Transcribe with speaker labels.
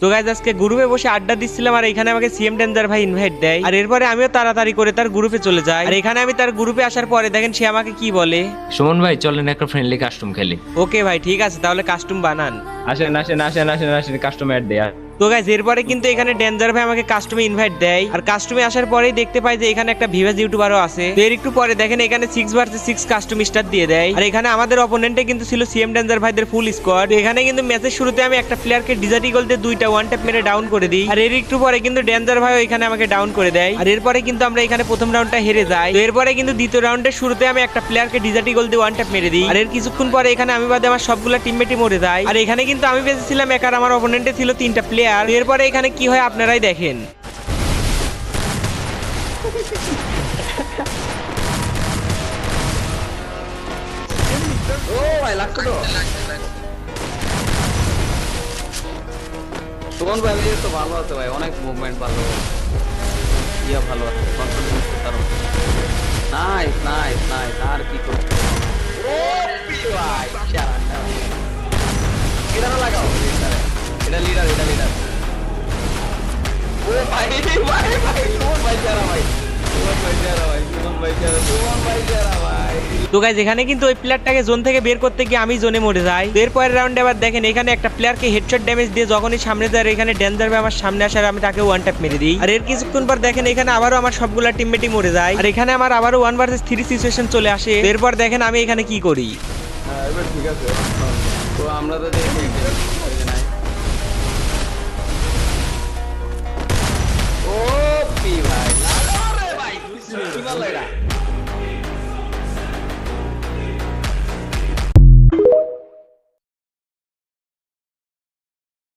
Speaker 1: তো গাইজ আজকে গ্রুপে বসে আড্ডা দিচ্ছিলাম আর এখানে আমাকে সিএম ডেঞ্জার ভাই ইনভাইট দেয় আর এরপরে আমিও তাড়াতাড়ি করে তার গ্রুপে চলে যাই আর এখানে আমি তার গ্রুপে আসার পরে দেখেন সে আমাকে কি বলে।
Speaker 2: সুমন ভাই চলেন একটা ফ্রেন্ডলি কাস্টম খেলি।
Speaker 1: ওকে ভাই ঠিক আছে, তাহলে কাস্টম বানান।
Speaker 2: আসেন আসেন আসেন আসেন আসেন কাস্টম অ্যাড দেয়া।
Speaker 1: তো গাইজ এরপরে কিন্তু এখানে ডেঞ্জার ভাই আমাকে কাস্টমে ইনভাইট দেয় আর কাস্টমে আসার পরেই দেখতে পাই যে এখানে একটা ভিভাস ইউটিউবারও আছে। তো এর একটু পরে দেখেন এখানে 6 ভার্সেস 6 কাস্টম স্টার দিয়ে দেয় আর এখানে আমাদের অপোনেন্টে কিন্তু ছিল সিএম ডেঞ্জার ভাইদের ফুল স্কোয়াড। এখানে কিন্তু ম্যাচের শুরুতে আমি একটা প্লেয়ারকে ডিজার্ট ইগল দিয়ে 2টা ওয়ান ট্যাপ মেরে ডাউন করে দিই আর এর একটু পরে কিন্তু ডেঞ্জার ভাই এখানে আমাকে ডাউন করে দেয় আর এরপরে কিন্তু আমরা এখানে প্রথম রাউন্ডটা হেরে যাই। তো এরপরে কিন্তু দ্বিতীয় রাউন্ডের শুরুতে আমি একটা প্লেয়ারকে ডিজার্ট ইগল দিয়ে ওয়ান ট্যাপ মেরে দিই আর এর কিছুক্ষণ পরে এখানে আমি বাদে আমার সবগুলা টিমমেটই মরে যায় আর এখানে কিন্তু আমি বেঁচেছিলাম এক আর আমার অপোনেন্টে ছিল 3টা প্লেয়ার। এরপরে এখানে কি হয় আপনারাই দেখেন।
Speaker 3: ও ভাই লাগতো তো সুমন ভাই তো ভালো আছে ভাই, অনেক মুভমেন্ট ভালো, ইয়া ভালো আছে, কনফিডেন্স কারণ নাইস নাইস নাইস। আর কি করতে ও ভাই চারা এটা লাগাও, এটা লিডার ও ভাই ভাই ভাই সুমন ভাই চারা ভাই, সুমন ভাই চারা ভাই, সুমন ভাই চারা, সুমন ভাই চারা ভাই।
Speaker 1: তো গাইজ এখানে কিন্তু ওই প্লেয়ারটাকে জোন থেকে বের করতে গিয়ে আমি জোনে মরে যাই। তো এরপরের রাউন্ডে আবার দেখেন এখানে একটা প্লেয়ারকে হেডশট ড্যামেজ দিয়ে যখনই সামনে যায় এখানে ডেঞ্জার ভাই আমার সামনে আসার আমি তাকে ওয়ান ট্যাপ মেরে দিই আর এর কিছুক্ষণ পর দেখেন এখানে আবারও আমার সবগুলা টিমমেটই মরে যায় আর এখানে আমার আবারও 1 ভার্সেস 3 সিচুয়েশন চলে আসে। এরপর দেখেন আমি এখানে কি করি।
Speaker 3: এবার ঠিক আছে, তো আমরা তো দেখি